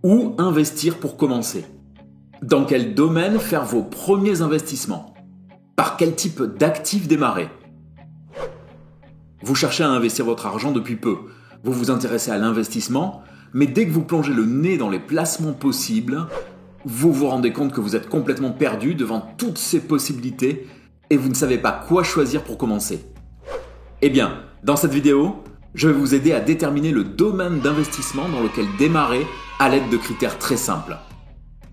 Où investir pour commencer? Dans quel domaine faire vos premiers investissements? Par quel type d'actifs démarrer? Vous cherchez à investir votre argent depuis peu. Vous vous intéressez à l'investissement, mais dès que vous plongez le nez dans les placements possibles, vous vous rendez compte que vous êtes complètement perdu devant toutes ces possibilités et vous ne savez pas quoi choisir pour commencer. Eh bien, dans cette vidéo, je vais vous aider à déterminer le domaine d'investissement dans lequel démarrer à l'aide de critères très simples.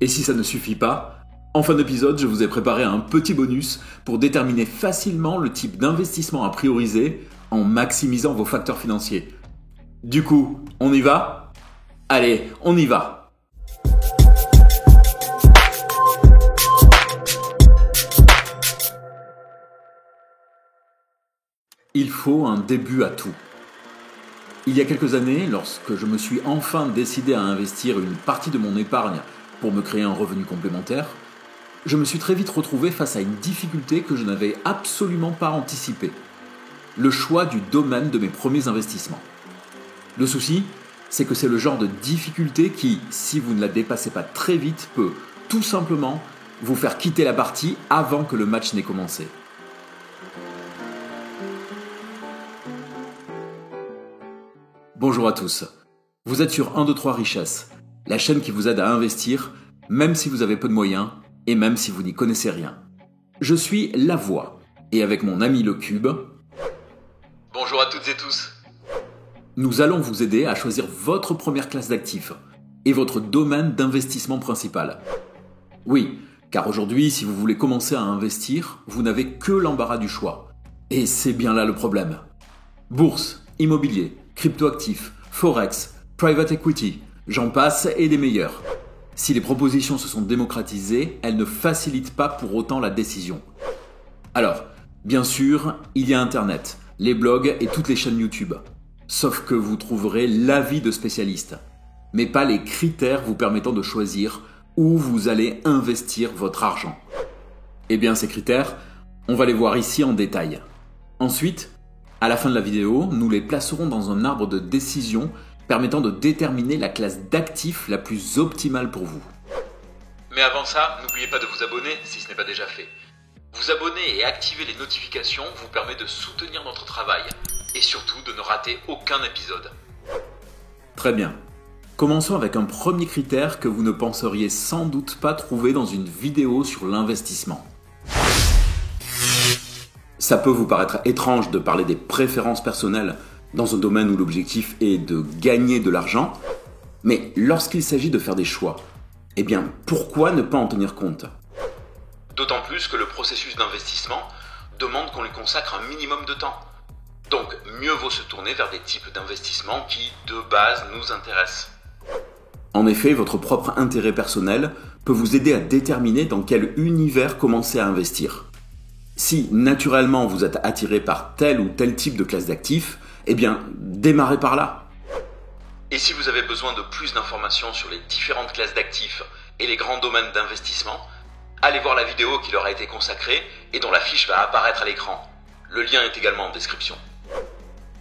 Et si ça ne suffit pas, en fin d'épisode, je vous ai préparé un petit bonus pour déterminer facilement le type d'investissement à prioriser en maximisant vos facteurs financiers. Du coup, on y va ? Allez, on y va ! Il faut un début à tout. Il y a quelques années, lorsque je me suis enfin décidé à investir une partie de mon épargne pour me créer un revenu complémentaire, je me suis très vite retrouvé face à une difficulté que je n'avais absolument pas anticipée. Le choix du domaine de mes premiers investissements. Le souci, c'est que c'est le genre de difficulté qui, si vous ne la dépassez pas très vite, peut tout simplement vous faire quitter la partie avant que le match n'ait commencé. Bonjour à tous, vous êtes sur 1, 2, 3 Richesses, la chaîne qui vous aide à investir, même si vous avez peu de moyens et même si vous n'y connaissez rien. Je suis La Voix, et avec mon ami Le Cube, bonjour à toutes et tous. Nous allons vous aider à choisir votre première classe d'actifs et votre domaine d'investissement principal. Oui, car aujourd'hui, si vous voulez commencer à investir, vous n'avez que l'embarras du choix. Et c'est bien là le problème. Bourse, immobilier, cryptoactifs, forex, private equity, j'en passe et des meilleurs. Si les propositions se sont démocratisées, elles ne facilitent pas pour autant la décision. Alors, bien sûr, il y a Internet, les blogs et toutes les chaînes YouTube. Sauf que vous trouverez l'avis de spécialistes, mais pas les critères vous permettant de choisir où vous allez investir votre argent. Eh bien, ces critères, on va les voir ici en détail. Ensuite, à la fin de la vidéo, nous les placerons dans un arbre de décision permettant de déterminer la classe d'actifs la plus optimale pour vous. Mais avant ça, n'oubliez pas de vous abonner si ce n'est pas déjà fait. Vous abonner et activer les notifications vous permet de soutenir notre travail et surtout de ne rater aucun épisode. Très bien. Commençons avec un premier critère que vous ne penseriez sans doute pas trouver dans une vidéo sur l'investissement. Ça peut vous paraître étrange de parler des préférences personnelles dans un domaine où l'objectif est de gagner de l'argent, mais lorsqu'il s'agit de faire des choix, eh bien, pourquoi ne pas en tenir compte ? D'autant plus que le processus d'investissement demande qu'on lui consacre un minimum de temps. Donc, mieux vaut se tourner vers des types d'investissements qui, de base, nous intéressent. En effet, votre propre intérêt personnel peut vous aider à déterminer dans quel univers commencer à investir. Si, naturellement, vous êtes attiré par tel ou tel type de classe d'actifs, eh bien, démarrez par là. Et si vous avez besoin de plus d'informations sur les différentes classes d'actifs et les grands domaines d'investissement, allez voir la vidéo qui leur a été consacrée et dont la fiche va apparaître à l'écran. Le lien est également en description.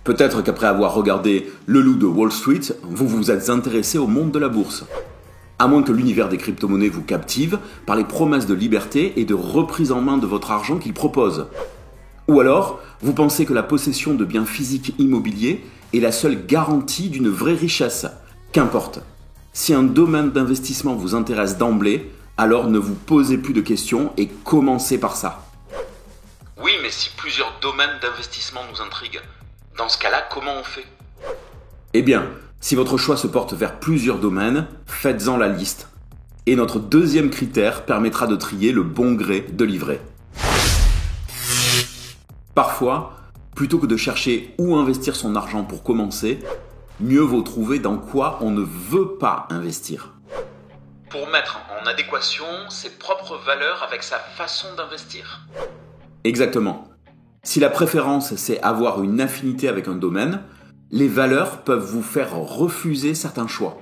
Peut-être qu'après avoir regardé Le Loup de Wall Street, vous vous êtes intéressé au monde de la bourse. À moins que l'univers des crypto-monnaies vous captive par les promesses de liberté et de reprise en main de votre argent qu'il propose. Ou alors, vous pensez que la possession de biens physiques immobiliers est la seule garantie d'une vraie richesse. Qu'importe. Si un domaine d'investissement vous intéresse d'emblée, alors ne vous posez plus de questions et commencez par ça. Oui, mais si plusieurs domaines d'investissement nous intriguent, dans ce cas-là, comment on fait ? Eh bien, si votre choix se porte vers plusieurs domaines, faites-en la liste. Et notre deuxième critère permettra de trier le bon gré de livret. Parfois, plutôt que de chercher où investir son argent pour commencer, mieux vaut trouver dans quoi on ne veut pas investir. Pour mettre en adéquation ses propres valeurs avec sa façon d'investir. Exactement. Si la préférence, c'est avoir une affinité avec un domaine, les valeurs peuvent vous faire refuser certains choix.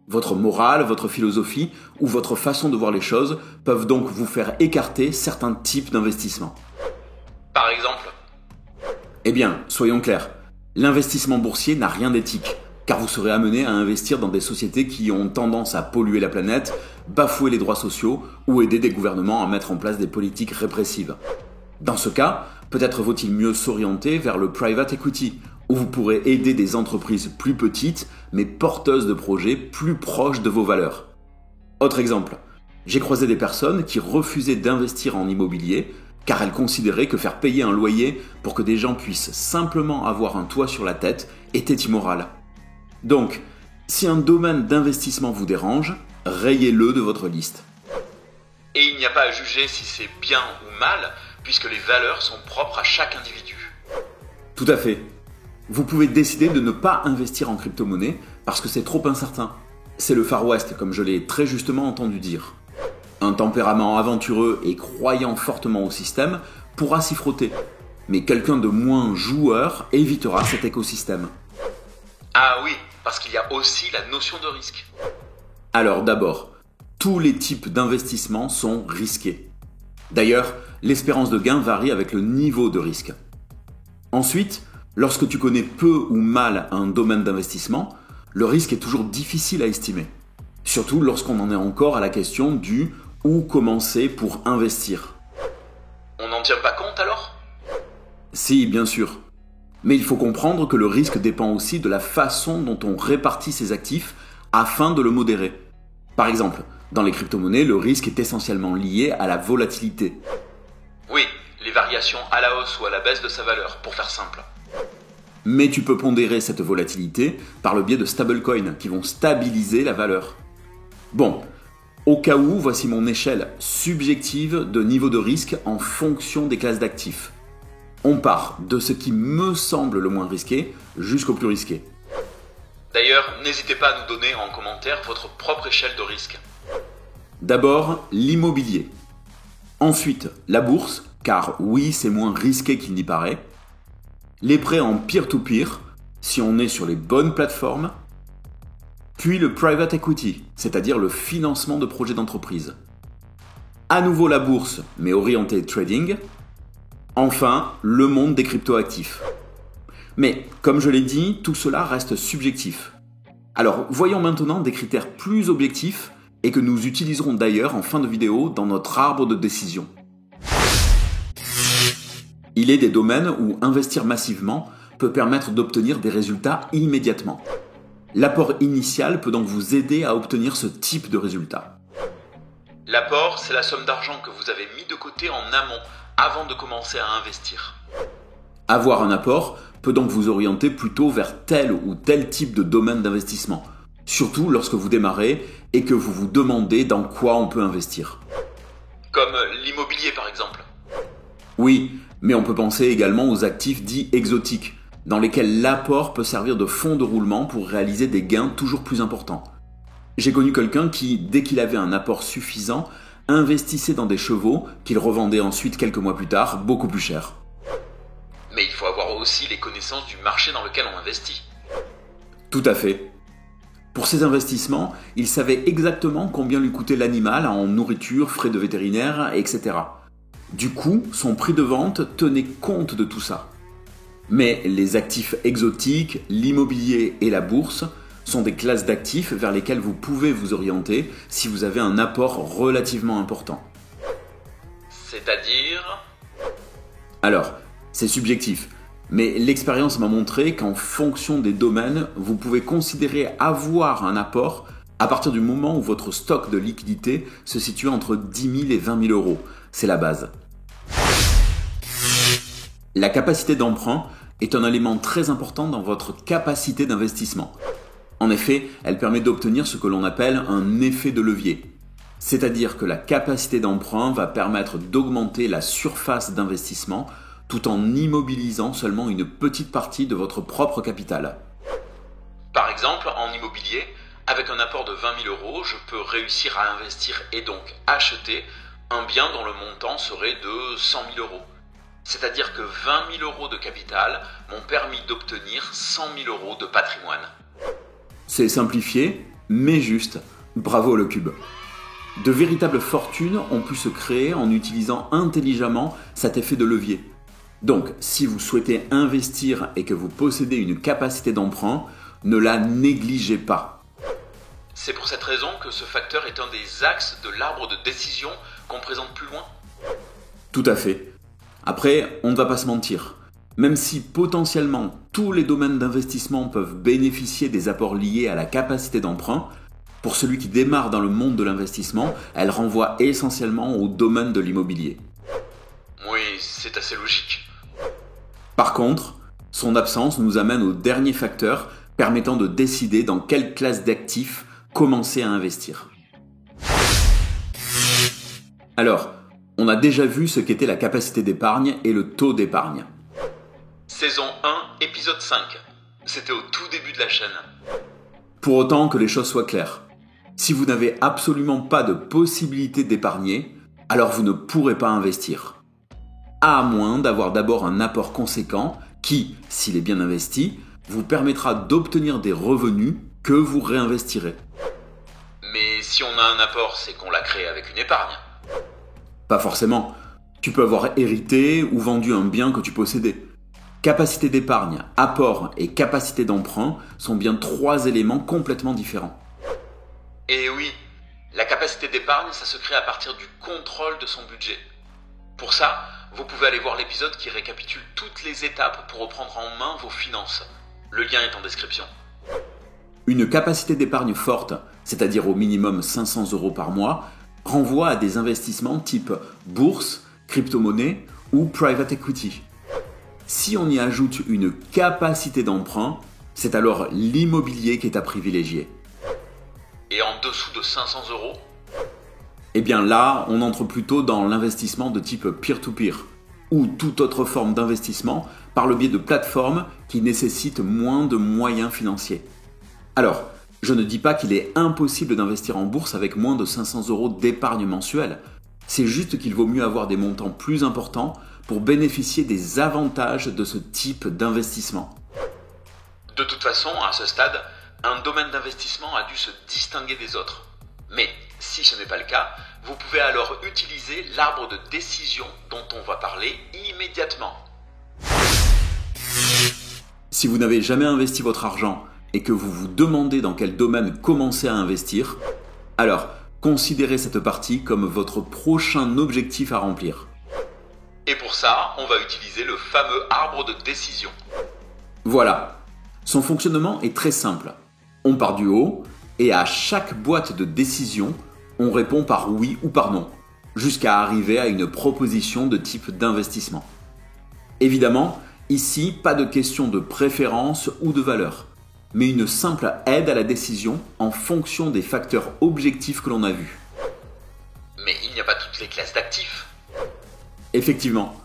Votre morale, votre philosophie ou votre façon de voir les choses peuvent donc vous faire écarter certains types d'investissements. Par exemple ? Eh bien, soyons clairs, l'investissement boursier n'a rien d'éthique, car vous serez amené à investir dans des sociétés qui ont tendance à polluer la planète, bafouer les droits sociaux ou aider des gouvernements à mettre en place des politiques répressives. Dans ce cas, peut-être vaut-il mieux s'orienter vers le private equity, où vous pourrez aider des entreprises plus petites, mais porteuses de projets plus proches de vos valeurs. Autre exemple, j'ai croisé des personnes qui refusaient d'investir en immobilier, car elles considéraient que faire payer un loyer pour que des gens puissent simplement avoir un toit sur la tête était immoral. Donc, si un domaine d'investissement vous dérange, rayez-le de votre liste. Et il n'y a pas à juger si c'est bien ou mal, puisque les valeurs sont propres à chaque individu. Tout à fait. Vous pouvez décider de ne pas investir en crypto-monnaie parce que c'est trop incertain. C'est le Far West, comme je l'ai très justement entendu dire. Un tempérament aventureux et croyant fortement au système pourra s'y frotter, mais quelqu'un de moins joueur évitera cet écosystème. Ah oui, parce qu'il y a aussi la notion de risque. Alors d'abord, tous les types d'investissements sont risqués. D'ailleurs, l'espérance de gain varie avec le niveau de risque. Ensuite, lorsque tu connais peu ou mal un domaine d'investissement, le risque est toujours difficile à estimer. Surtout lorsqu'on en est encore à la question du « où commencer pour investir ». On n'en tient pas compte alors ? Si, bien sûr. Mais il faut comprendre que le risque dépend aussi de la façon dont on répartit ses actifs afin de le modérer. Par exemple, dans les crypto-monnaies, le risque est essentiellement lié à la volatilité. Oui, les variations à la hausse ou à la baisse de sa valeur, pour faire simple. Mais tu peux pondérer cette volatilité par le biais de stablecoins qui vont stabiliser la valeur. Bon, au cas où, voici mon échelle subjective de niveau de risque en fonction des classes d'actifs. On part de ce qui me semble le moins risqué jusqu'au plus risqué. D'ailleurs, n'hésitez pas à nous donner en commentaire votre propre échelle de risque. D'abord, l'immobilier. Ensuite, la bourse, car oui, c'est moins risqué qu'il n'y paraît. Les prêts en peer-to-peer, si on est sur les bonnes plateformes. Puis le private equity, c'est-à-dire le financement de projets d'entreprise. À nouveau la bourse, mais orientée trading. Enfin, le monde des cryptoactifs. Mais, comme je l'ai dit, tout cela reste subjectif. Alors, voyons maintenant des critères plus objectifs et que nous utiliserons d'ailleurs en fin de vidéo dans notre arbre de décision. Il est des domaines où investir massivement peut permettre d'obtenir des résultats immédiatement. L'apport initial peut donc vous aider à obtenir ce type de résultat. L'apport, c'est la somme d'argent que vous avez mis de côté en amont avant de commencer à investir. Avoir un apport peut donc vous orienter plutôt vers tel ou tel type de domaine d'investissement, surtout lorsque vous démarrez et que vous vous demandez dans quoi on peut investir. Comme l'immobilier par exemple. Oui, mais on peut penser également aux actifs dits exotiques, dans lesquels l'apport peut servir de fonds de roulement pour réaliser des gains toujours plus importants. J'ai connu quelqu'un qui, dès qu'il avait un apport suffisant, investissait dans des chevaux qu'il revendait ensuite quelques mois plus tard beaucoup plus cher. Mais il faut avoir aussi les connaissances du marché dans lequel on investit. Tout à fait. Pour ces investissements, il savait exactement combien lui coûtait l'animal en nourriture, frais de vétérinaire, etc. Du coup, son prix de vente tenait compte de tout ça. Mais les actifs exotiques, l'immobilier et la bourse sont des classes d'actifs vers lesquelles vous pouvez vous orienter si vous avez un apport relativement important. C'est-à-dire ? Alors, c'est subjectif, mais l'expérience m'a montré qu'en fonction des domaines, vous pouvez considérer avoir un apport à partir du moment où votre stock de liquidité se situe entre 10 000 et 20 000 euros. C'est la base. La capacité d'emprunt est un élément très important dans votre capacité d'investissement. En effet, elle permet d'obtenir ce que l'on appelle un effet de levier. C'est-à-dire que la capacité d'emprunt va permettre d'augmenter la surface d'investissement tout en immobilisant seulement une petite partie de votre propre capital. Par exemple, en immobilier, avec un apport de 20 000 euros, je peux réussir à investir et donc acheter un bien dont le montant serait de 100 000 euros. C'est-à-dire que 20 000 euros de capital m'ont permis d'obtenir 100 000 euros de patrimoine. C'est simplifié, mais juste. Bravo le cube. De véritables fortunes ont pu se créer en utilisant intelligemment cet effet de levier. Donc, si vous souhaitez investir et que vous possédez une capacité d'emprunt, Ne la négligez pas. C'est pour cette raison que ce facteur est un des axes de l'arbre de décision qu'on présente plus loin. Tout à fait. Après, on ne va pas se mentir. Même si potentiellement tous les domaines d'investissement peuvent bénéficier des apports liés à la capacité d'emprunt, pour celui qui démarre dans le monde de l'investissement, elle renvoie essentiellement au domaine de l'immobilier. Oui, c'est assez logique. Par contre, son absence nous amène au dernier facteur permettant de décider dans quelle classe d'actifs commencer à investir. Alors, on a déjà vu ce qu'était la capacité d'épargne et le taux d'épargne. Saison 1, épisode 5. C'était au tout début de la chaîne. Pour autant que les choses soient claires, si vous n'avez absolument pas de possibilité d'épargner, alors vous ne pourrez pas investir. À moins d'avoir d'abord un apport conséquent qui, s'il est bien investi, vous permettra d'obtenir des revenus que vous réinvestirez. Mais si on a un apport, c'est qu'on l'a créé avec une épargne. Pas forcément. Tu peux avoir hérité ou vendu un bien que tu possédais. Capacité d'épargne, apport et capacité d'emprunt sont bien 3 éléments complètement différents. Et oui, la capacité d'épargne, ça se crée à partir du contrôle de son budget. Pour ça, vous pouvez aller voir l'épisode qui récapitule toutes les étapes pour reprendre en main vos finances. Le lien est en description. Une capacité d'épargne forte, c'est-à-dire au minimum 500 € par mois, renvoie à des investissements type bourse, crypto-monnaie ou private equity. Si on y ajoute une capacité d'emprunt, c'est alors l'immobilier qui est à privilégier. Et en dessous de 500 €? Eh bien là, on entre plutôt dans l'investissement de type peer-to-peer ou toute autre forme d'investissement par le biais de plateformes qui nécessitent moins de moyens financiers. Alors, je ne dis pas qu'il est impossible d'investir en bourse avec moins de 500 € d'épargne mensuelle. C'est juste qu'il vaut mieux avoir des montants plus importants pour bénéficier des avantages de ce type d'investissement. De toute façon, à ce stade, un domaine d'investissement a dû se distinguer des autres. Mais si ce n'est pas le cas, vous pouvez alors utiliser l'arbre de décision dont on va parler immédiatement. Si vous n'avez jamais investi votre argent et que vous vous demandez dans quel domaine commencer à investir, alors considérez cette partie comme votre prochain objectif à remplir. Et pour ça, on va utiliser le fameux arbre de décision. Voilà, son fonctionnement est très simple. On part du haut et à chaque boîte de décision, on répond par oui ou par non, jusqu'à arriver à une proposition de type d'investissement. Évidemment, ici, pas de question de préférence ou de valeur, mais une simple aide à la décision en fonction des facteurs objectifs que l'on a vus. Mais il n'y a pas toutes les classes d'actifs. Effectivement,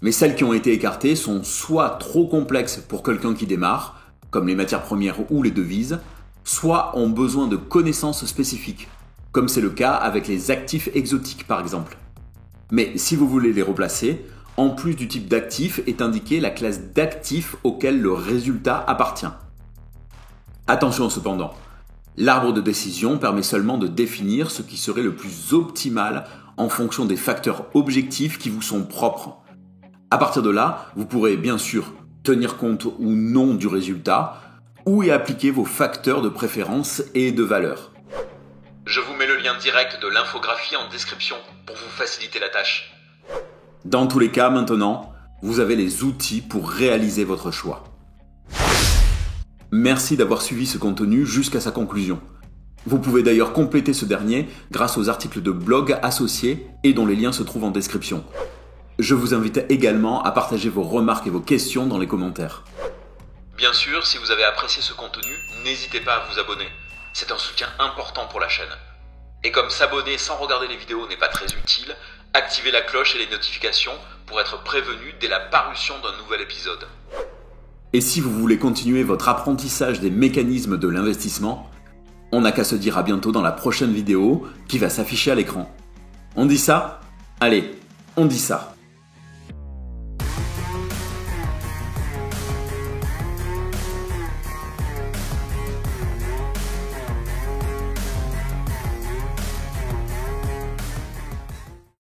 mais celles qui ont été écartées sont soit trop complexes pour quelqu'un qui démarre, comme les matières premières ou les devises, soit ont besoin de connaissances spécifiques, comme c'est le cas avec les actifs exotiques par exemple. Mais si vous voulez les replacer, en plus du type d'actif est indiquée la classe d'actifs auquel le résultat appartient. Attention cependant, l'arbre de décision permet seulement de définir ce qui serait le plus optimal en fonction des facteurs objectifs qui vous sont propres. À partir de là, vous pourrez bien sûr tenir compte ou non du résultat, ou y appliquer vos facteurs de préférence et de valeur. Je vous mets le lien direct de l'infographie en description pour vous faciliter la tâche. Dans tous les cas, maintenant, vous avez les outils pour réaliser votre choix. Merci d'avoir suivi ce contenu jusqu'à sa conclusion. Vous pouvez d'ailleurs compléter ce dernier grâce aux articles de blog associés et dont les liens se trouvent en description. Je vous invite également à partager vos remarques et vos questions dans les commentaires. Bien sûr, si vous avez apprécié ce contenu, n'hésitez pas à vous abonner. C'est un soutien important pour la chaîne. Et comme s'abonner sans regarder les vidéos n'est pas très utile, activez la cloche et les notifications pour être prévenu dès la parution d'un nouvel épisode. Et si vous voulez continuer votre apprentissage des mécanismes de l'investissement, on n'a qu'à se dire à bientôt dans la prochaine vidéo qui va s'afficher à l'écran. On dit ça ? Allez, on dit ça.